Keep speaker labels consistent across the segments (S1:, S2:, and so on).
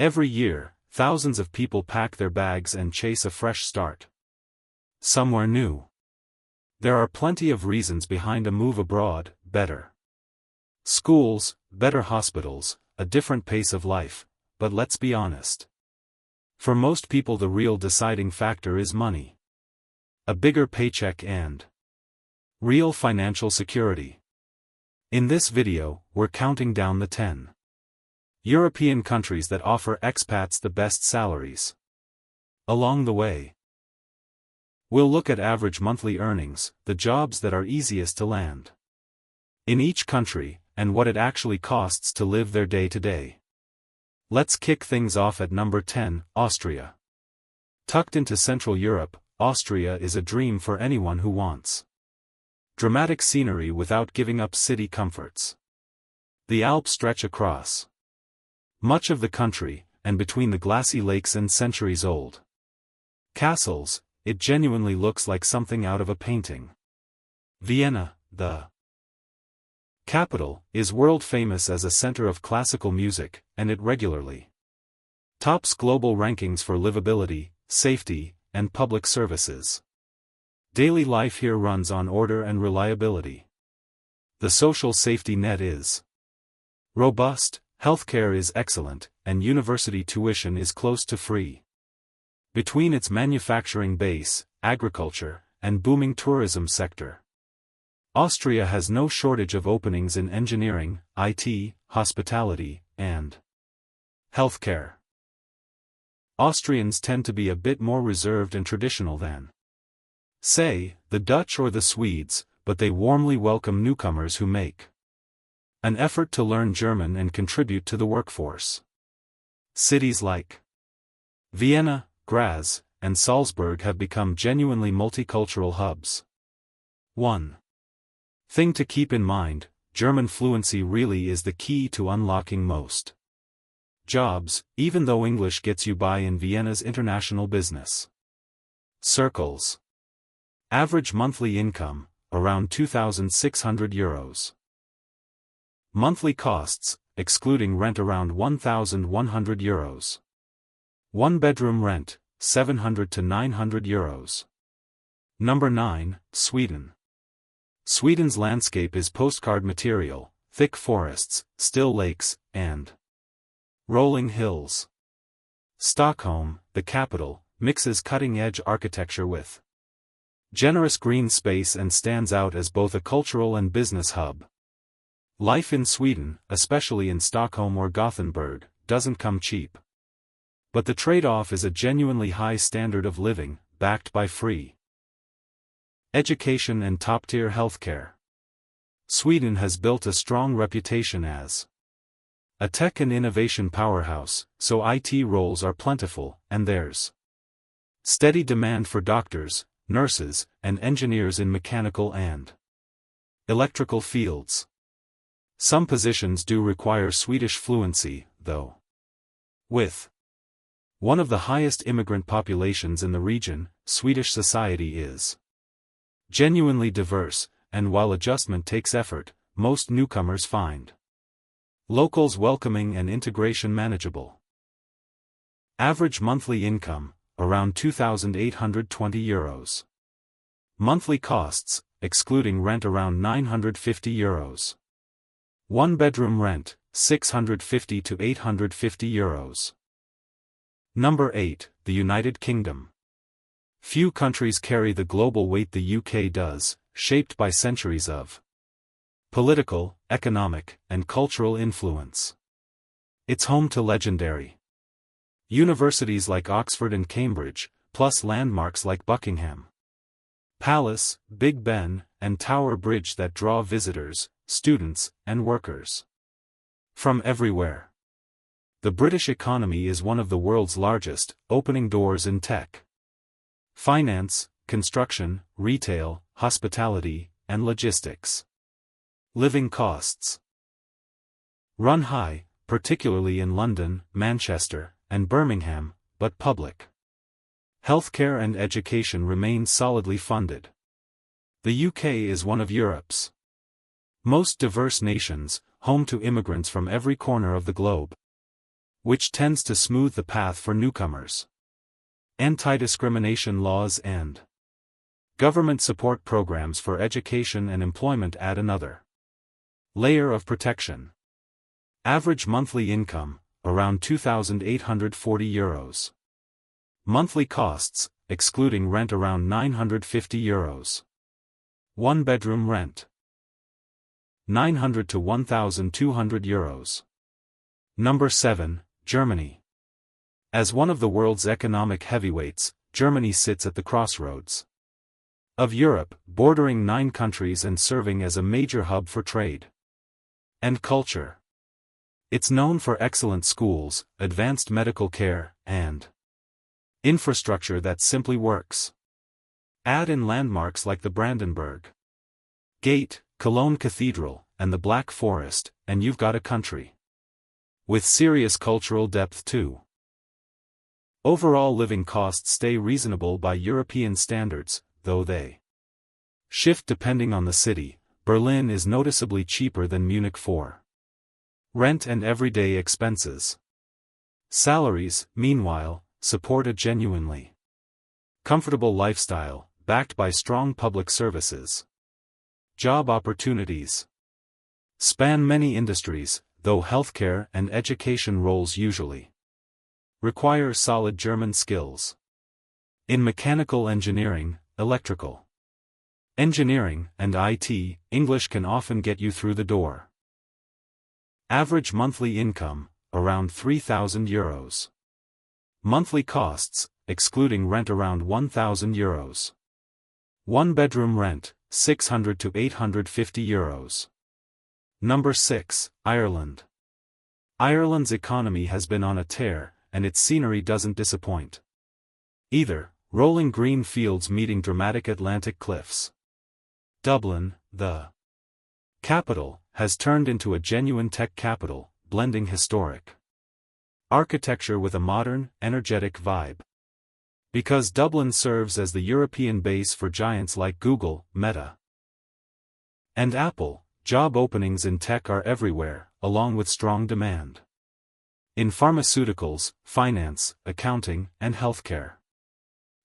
S1: Every year, thousands of people pack their bags and chase a fresh start. Somewhere new. There are plenty of reasons behind a move abroad: better schools, better hospitals, a different pace of life, but let's be honest. For most people the real deciding factor is money. A bigger paycheck and real financial security. In this video, we're counting down the 10 European countries that offer expats the best salaries. Along the way, we'll look at average monthly earnings, the jobs that are easiest to land in each country, and what it actually costs to live there day to day. Let's kick things off at number 10, Austria. Tucked into Central Europe, Austria is a dream for anyone who wants dramatic scenery without giving up city comforts. The Alps stretch across much of the country, and between the glassy lakes and centuries-old castles, it genuinely looks like something out of a painting. Vienna, the capital, is world-famous as a center of classical music, and it regularly tops global rankings for livability, safety, and public services. Daily life here runs on order and reliability. The social safety net is robust, healthcare is excellent, and university tuition is close to free. Between its manufacturing base, agriculture, and booming tourism sector, Austria has no shortage of openings in engineering, IT, hospitality, and healthcare. Austrians tend to be a bit more reserved and traditional than, say, the Dutch or the Swedes, but they warmly welcome newcomers who make an effort to learn German and contribute to the workforce. Cities like Vienna, Graz, and Salzburg have become genuinely multicultural hubs. 1 thing to keep in mind: German fluency really is the key to unlocking most jobs, even though English gets you by in Vienna's international business circles. Average monthly income, around €2,600. Monthly costs, excluding rent, around €1,100. One-bedroom rent, €700 to €900. Number 9, Sweden. Sweden's landscape is postcard material: thick forests, still lakes, and rolling hills. Stockholm, the capital, mixes cutting-edge architecture with generous green space and stands out as both a cultural and business hub. Life in Sweden, especially in Stockholm or Gothenburg, doesn't come cheap. But the trade-off is a genuinely high standard of living, backed by free education and top-tier healthcare. Sweden has built a strong reputation as a tech and innovation powerhouse, so IT roles are plentiful, and there's steady demand for doctors, nurses, and engineers in mechanical and electrical fields. Some positions do require Swedish fluency, though. With one of the highest immigrant populations in the region, Swedish society is genuinely diverse, and while adjustment takes effort, most newcomers find locals welcoming and integration manageable. Average monthly income, around €2,820. Monthly costs, excluding rent, around €950. One-bedroom rent, €650 to €850. Number 8, the United Kingdom. Few countries carry the global weight the UK does, shaped by centuries of political, economic, and cultural influence. It's home to legendary universities like Oxford and Cambridge, plus landmarks like Buckingham Palace, Big Ben, and Tower Bridge that draw visitors, students, and workers from everywhere. The British economy is one of the world's largest, opening doors in tech, finance, construction, retail, hospitality, and logistics. Living costs run high, particularly in London, Manchester, and Birmingham, but public healthcare and education remain solidly funded. The UK is one of Europe's most diverse nations, home to immigrants from every corner of the globe. which tends to smooth the path for newcomers. Anti-discrimination laws and government support programs for education and employment add another layer of protection. Average monthly income, around €2,840. Monthly costs, excluding rent, around €950. One-bedroom rent, €900 to €1,200. Number 7, Germany. As one of the world's economic heavyweights, Germany sits at the crossroads of Europe, bordering 9 countries and serving as a major hub for trade and culture. It's known for excellent schools, advanced medical care, and infrastructure that simply works. Add in landmarks like the Brandenburg Gate, Cologne Cathedral, and the Black Forest, and you've got a country with serious cultural depth too. Overall living costs stay reasonable by European standards, though they shift depending on the city. Berlin is noticeably cheaper than Munich for rent and everyday expenses. Salaries, meanwhile, support a genuinely comfortable lifestyle, backed by strong public services. Job opportunities span many industries, though healthcare and education roles usually require solid German skills. In mechanical engineering, electrical engineering, and IT, English can often get you through the door. Average monthly income, around €3,000. Monthly costs, excluding rent, around €1,000. One-bedroom rent, €600 to €850. Number 6, Ireland. Ireland's economy has been on a tear, and its scenery doesn't disappoint either, rolling green fields meeting dramatic Atlantic cliffs. Dublin, the capital, has turned into a genuine tech capital, blending historic architecture with a modern, energetic vibe. Because Dublin serves as the European base for giants like Google, Meta, and Apple, job openings in tech are everywhere, along with strong demand in pharmaceuticals, finance, accounting, and healthcare.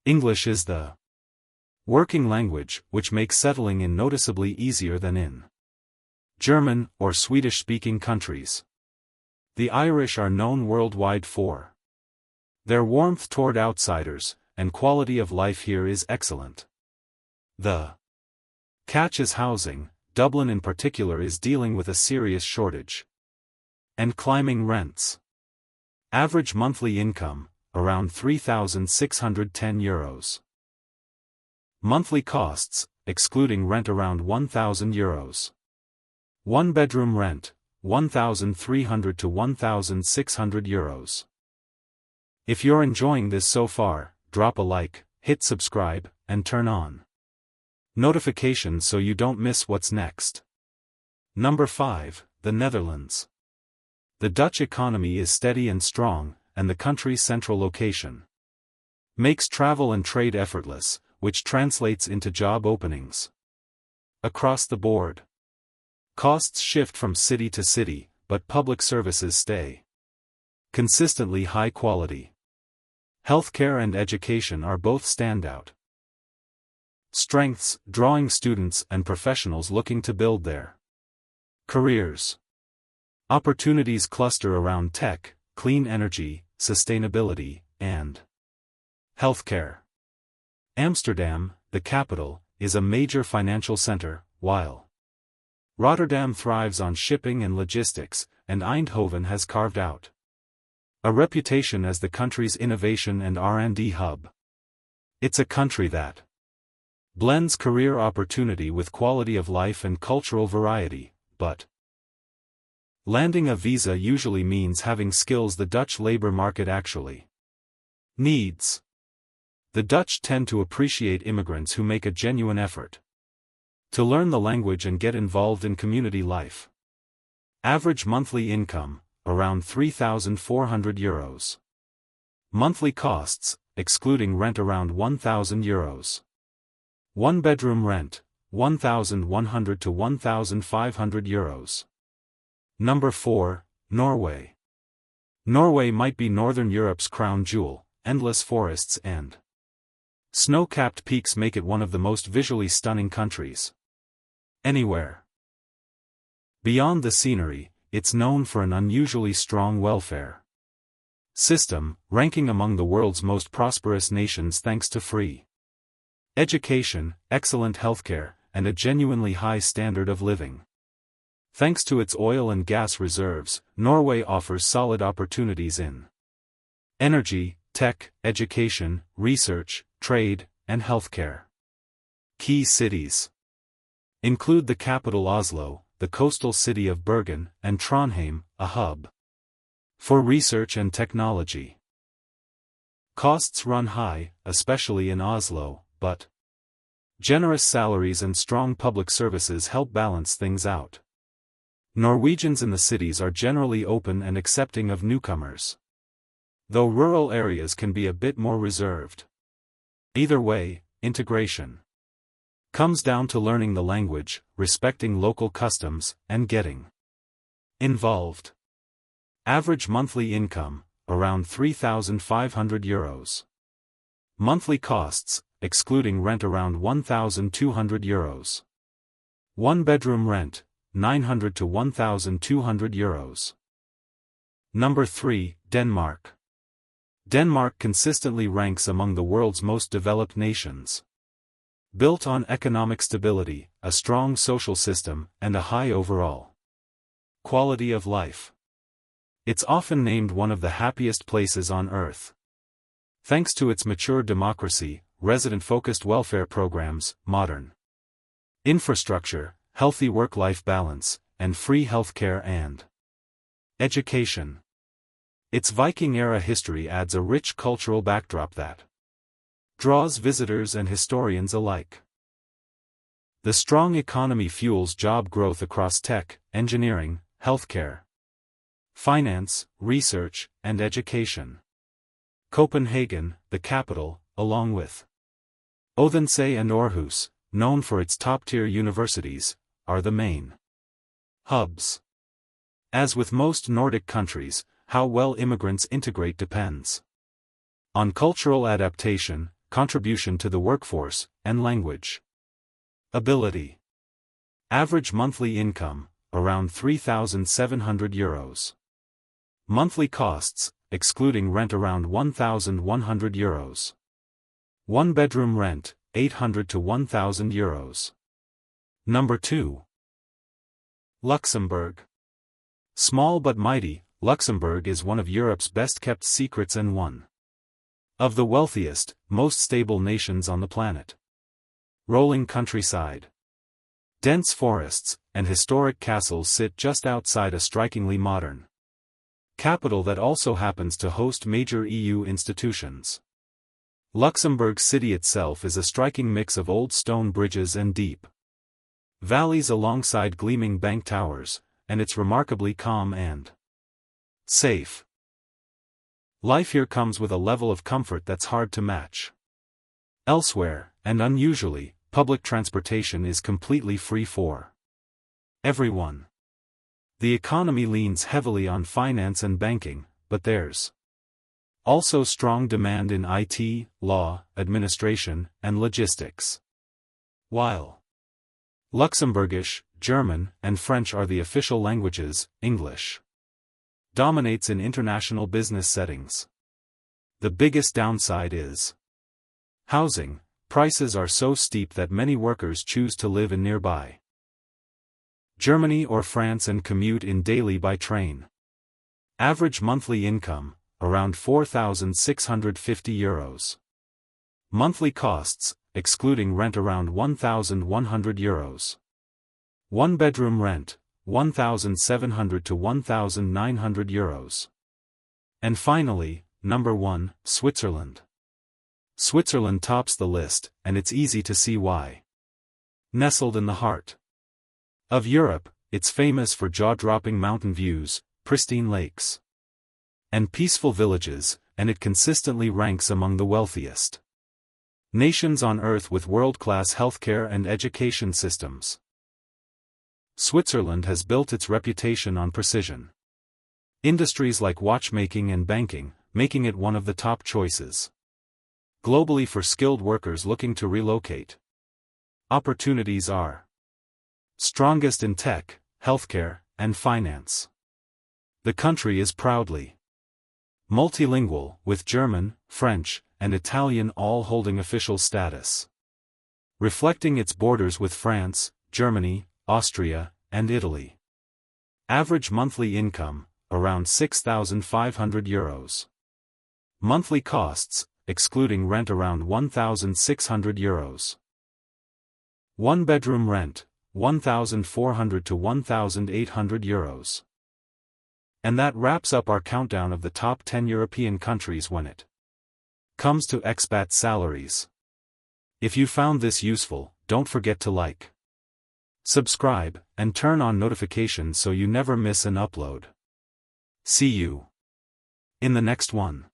S1: English is the working language, which makes settling in noticeably easier than in German or Swedish-speaking countries. The Irish are known worldwide for their warmth toward outsiders, and quality of life here is excellent. The catch is housing. Dublin in particular is dealing with a serious shortage and climbing rents. Average monthly income, around €3,610. Monthly costs, excluding rent, around €1,000. One-bedroom rent, €1,300 to €1,600. If you're enjoying this so far, drop a like, hit subscribe, and turn on notifications so you don't miss what's next. Number 5, the Netherlands. The Dutch economy is steady and strong, and the country's central location makes travel and trade effortless, which translates into job openings across the board. Costs shift from city to city, but public services stay consistently high quality. Healthcare and education are both standout strengths, drawing students and professionals looking to build their careers. Opportunities cluster around tech, clean energy, sustainability, and healthcare. Amsterdam, the capital, is a major financial center, while Rotterdam thrives on shipping and logistics, and Eindhoven has carved out a reputation as the country's innovation and R&D hub. It's a country that blends career opportunity with quality of life and cultural variety, but landing a visa usually means having skills the Dutch labor market actually needs. The Dutch tend to appreciate immigrants who make a genuine effort to learn the language and get involved in community life. Average monthly income, around €3,400. Monthly costs, excluding rent, around €1,000. One-bedroom rent, €1,100 to €1,500. Number 4, Norway. Norway might be Northern Europe's crown jewel, endless forests and snow-capped peaks make it one of the most visually stunning countries anywhere. Beyond the scenery, it's known for an unusually strong welfare system, ranking among the world's most prosperous nations thanks to free education, excellent healthcare, and a genuinely high standard of living. Thanks to its oil and gas reserves, Norway offers solid opportunities in energy, tech, education, research, trade, and healthcare. Key cities include the capital Oslo, the coastal city of Bergen, and Trondheim, a hub for research and technology. Costs run high, especially in Oslo, but generous salaries and strong public services help balance things out. Norwegians in the cities are generally open and accepting of newcomers, though rural areas can be a bit more reserved. Either way, integration comes down to learning the language, respecting local customs, and getting involved. Average monthly income, around €3,500. Monthly costs, excluding rent, around €1,200. One-bedroom rent, €900 to €1,200. Number 3, Denmark. Denmark consistently ranks among the world's most developed nations. Built on economic stability, a strong social system, and a high overall quality of life. It's often named one of the happiest places on earth. Thanks to its mature democracy, resident-focused welfare programs, modern infrastructure, healthy work-life balance, and free healthcare and education. Its Viking-era history adds a rich cultural backdrop that draws visitors and historians alike. The strong economy fuels job growth across tech, engineering, healthcare, finance, research, and education. Copenhagen, the capital, along with Odense and Aarhus, known for its top-tier universities, are the main hubs. As with most Nordic countries, how well immigrants integrate depends on cultural adaptation, contribution to the workforce, and language ability. Average monthly income, around €3,700. Monthly costs, excluding rent, around €1,100. One-bedroom rent, €800 to €1,000. Number 2. Luxembourg. Small but mighty, Luxembourg is one of Europe's best-kept secrets and one of the wealthiest, most stable nations on the planet. Rolling countryside, dense forests, and historic castles sit just outside a strikingly modern capital that also happens to host major EU institutions. Luxembourg City itself is a striking mix of old stone bridges and deep valleys alongside gleaming bank towers, and it's remarkably calm and safe. Life here comes with a level of comfort that's hard to match elsewhere, and unusually, public transportation is completely free for everyone. The economy leans heavily on finance and banking, but there's also strong demand in IT, law, administration, and logistics. While Luxembourgish, German, and French are the official languages, English dominates in international business settings. The biggest downside is housing. Prices are so steep that many workers choose to live in nearby Germany or France and commute in daily by train. Average monthly income, around €4,650. Monthly costs, excluding rent, around €1,100. One-bedroom rent, €1,700 to €1,900. And finally, number 1, Switzerland. Switzerland tops the list, and it's easy to see why. Nestled in the heart of Europe, it's famous for jaw-dropping mountain views, pristine lakes, and peaceful villages, and it consistently ranks among the wealthiest nations on Earth with world-class healthcare and education systems. Switzerland has built its reputation on precision, Industries like watchmaking and banking, making it one of the top choices globally for skilled workers looking to relocate. Opportunities are strongest in tech, healthcare, and finance. The country is proudly multilingual, with German, French, and Italian all holding official status, reflecting its borders with France, Germany, Austria, and Italy. Average monthly income, around €6,500. Monthly costs, excluding rent, around €1,600. One-bedroom rent, €1,400 to €1,800. And that wraps up our countdown of the top 10 European countries when it comes to expat salaries. If you found this useful, don't forget to like, subscribe, and turn on notifications so you never miss an upload. See you in the next one.